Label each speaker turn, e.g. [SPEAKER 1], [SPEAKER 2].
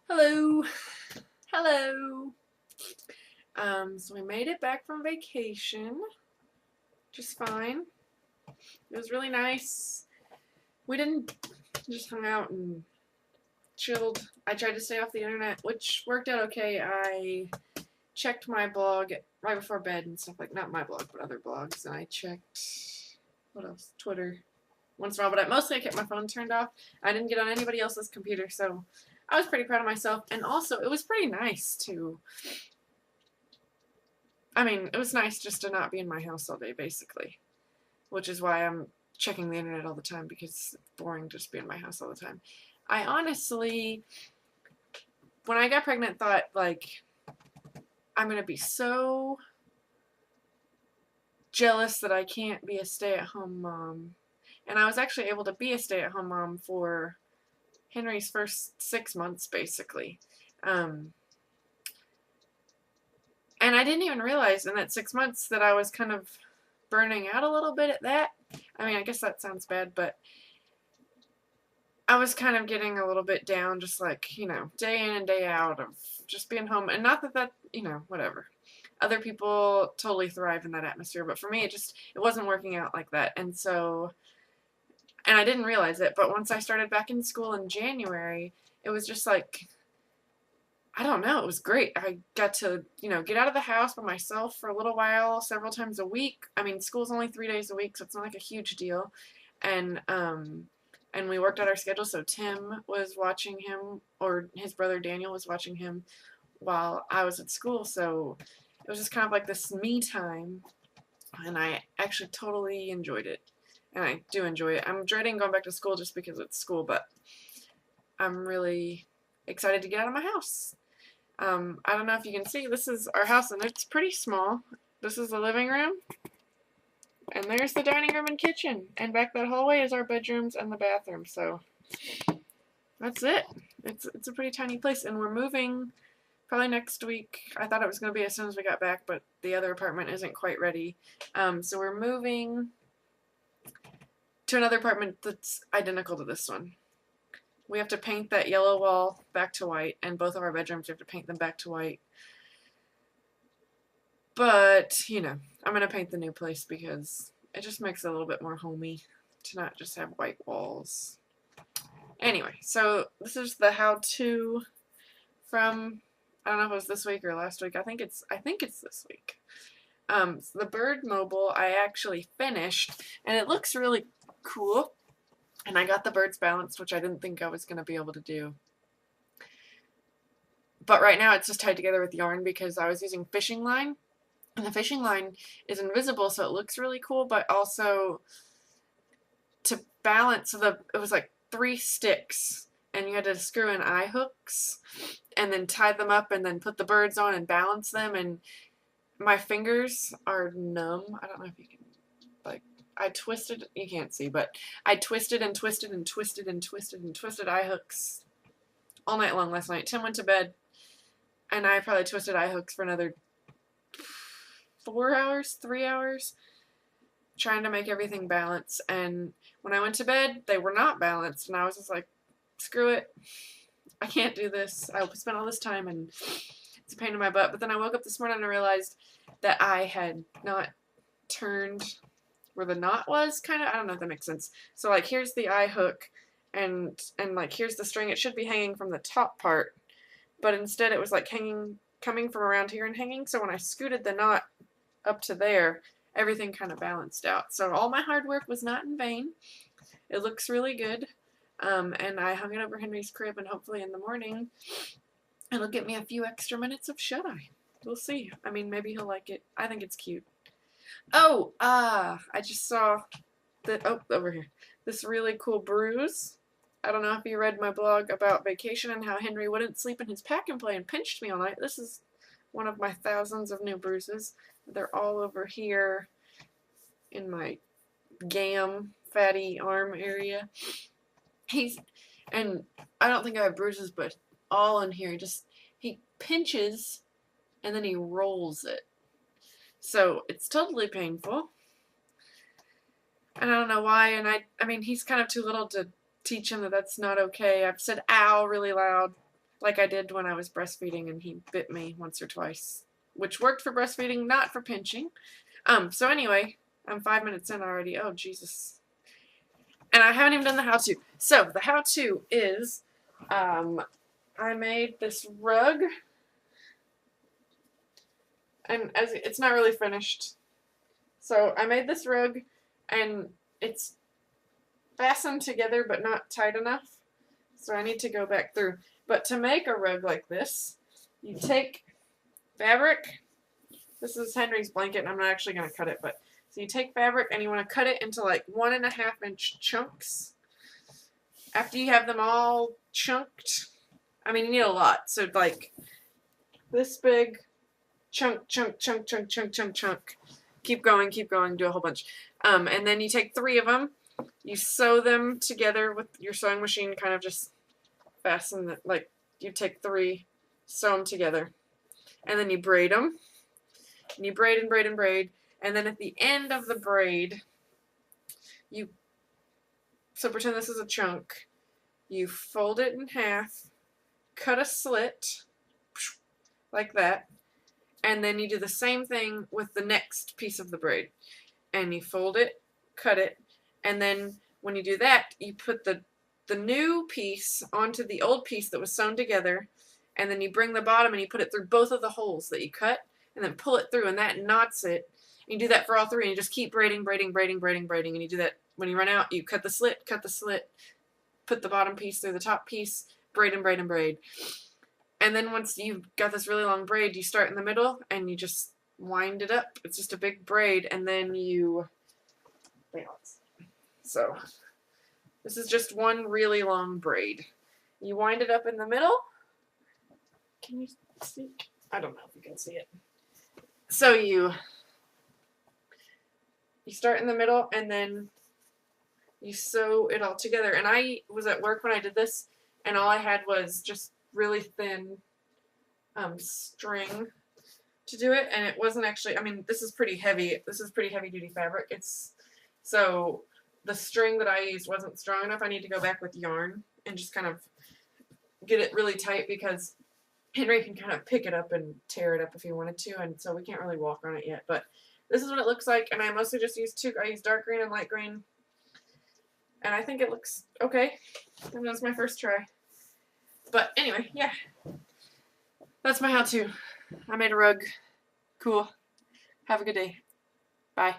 [SPEAKER 1] Hello. Hello. So we made it back from vacation. Just fine. It was really nice. We didn't just hung out and chilled. I tried to stay off the internet, which worked out okay. I checked my blog right before bed and stuff like not my blog, but other blogs, and I checked what else? Twitter once in a while, but mostly I kept my phone turned off. I didn't get on anybody else's computer, so I was pretty proud of myself. And also, it was pretty nice to it was nice just to not be in my house all day, basically, which is why I'm checking the internet all the time because it's boring just be in my house all the time. I honestly, when I got pregnant, thought, like, I'm going to be so jealous that I can't be a stay-at-home mom. And I was actually able to be a stay-at-home mom for Henry's first 6 months, basically. And I didn't even realize in that 6 months that I was kind of burning out a little bit at that. I mean, I guess that sounds bad, but I was kind of getting a little bit down, just like, day in and day out of just being home. And not that, whatever. Other people totally thrive in that atmosphere, but for me, it wasn't working out like that. And so, and I didn't realize it, but once I started back in school in January, it was just like, I don't know, it was great. I got to, get out of the house by myself for a little while, several times a week. I mean, school's only 3 days a week, so it's not like a huge deal. And we worked out our schedule, so Tim was watching him, or his brother Daniel was watching him while I was at school, so it was just kind of like this me time, and I actually totally enjoyed it. And I do enjoy it. I'm dreading going back to school just because it's school, but I'm really excited to get out of my house. I don't know if you can see, this is our house, and it's pretty small. This is the living room, and there's the dining room and kitchen, and back that hallway is our bedrooms and the bathroom, so that's it. It's a pretty tiny place, and we're moving probably next week. I thought it was going to be as soon as we got back, but the other apartment isn't quite ready. So we're moving to another apartment that's identical to this one. We have to paint that yellow wall back to white, and both of our bedrooms we have to paint them back to white. But, I'm going to paint the new place because it just makes it a little bit more homey to not just have white walls. Anyway, so this is the how-to from, I don't know if it was this week or last week. I think it's this week. The Bird Mobile I actually finished, and it looks really cool. And I got the birds balanced, which I didn't think I was going to be able to do. But right now it's just tied together with yarn because I was using fishing line. And the fishing line is invisible, so it looks really cool, but also to balance, it was like 3 sticks, and you had to screw in eye hooks and then tie them up and then put the birds on and balance them, and my fingers are numb. I don't know if you can, I twisted, you can't see, but I twisted and twisted and twisted and twisted and twisted eye hooks all night long last night. Tim went to bed, and I probably twisted eye hooks for another 4 hours, 3 hours, trying to make everything balance. And when I went to bed, they were not balanced, and I was just like, screw it. I can't do this. I spent all this time, and it's a pain in my butt. But then I woke up this morning and I realized that I had not turned where the knot was, kind of. I don't know if that makes sense. So, like, here's the eye hook, and like, here's the string. It should be hanging from the top part, but instead it was like coming from around here and hanging. So when I scooted the knot up to there, everything kind of balanced out. So all my hard work was not in vain. It looks really good. And I hung it over Henry's crib, and hopefully in the morning it'll get me a few extra minutes of shut-eye. We'll see. I mean, maybe he'll like it. I think it's cute. Oh, I just saw over here, this really cool bruise. I don't know if you read my blog about vacation and how Henry wouldn't sleep in his pack and play and pinched me all night. This is one of my thousands of new bruises. They're all over here in my fatty arm area. And I don't think I have bruises, but all in here. He pinches and then he rolls it. So it's totally painful. And I don't know why. And I mean, he's kind of too little to teach him that that's not okay. I've said ow really loud like I did when I was breastfeeding and he bit me once or twice, which worked for breastfeeding, not for pinching. So anyway, I'm 5 minutes in already. Oh, Jesus. And I haven't even done the how-to. So the how-to is, I made this rug, and as it's not really finished. So I made this rug, and it's fastened together but not tight enough. So I need to go back through. But to make a rug like this, you take fabric. This is Henry's blanket, and I'm not actually going to cut it, but so you take fabric and you want to cut it into like 1.5-inch chunks. After you have them all chunked, I mean, you need a lot. So like this big chunk, chunk, chunk, chunk, chunk, chunk, chunk. Keep going, do a whole bunch. And then you take 3 of them, you sew them together with your sewing machine, kind of just fasten it, like you take 3, sew them together, and then you braid them. And you braid and braid and braid, and then at the end of the braid, so pretend this is a chunk, you fold it in half, cut a slit, like that, and then you do the same thing with the next piece of the braid. And you fold it, cut it, and then when you do that, you put the new piece onto the old piece that was sewn together, and then you bring the bottom and you put it through both of the holes that you cut, and then pull it through, and that knots it. And you do that for all 3, and you just keep braiding, braiding, braiding, braiding, braiding, and you do that. When you run out, you cut the slit, put the bottom piece through the top piece, braid and braid and braid. And then once you've got this really long braid, you start in the middle, and you just wind it up. It's just a big braid, and then you balance. So this is just one really long braid. You wind it up in the middle. Can you see? I don't know if you can see it. So you start in the middle, and then you sew it all together. And I was at work when I did this, and all I had was just really thin string to do it, and it wasn't actually, I mean, this is pretty heavy. This is pretty heavy duty fabric. So the string that I used wasn't strong enough. I need to go back with yarn and just kind of get it really tight, because Henry can kind of pick it up and tear it up if he wanted to, and so we can't really walk on it yet. But this is what it looks like, and I mostly just used I used dark green and light green, and I think it looks okay. And that's my first try. But anyway, yeah, that's my how-to. I made a rug. Cool. Have a good day. Bye.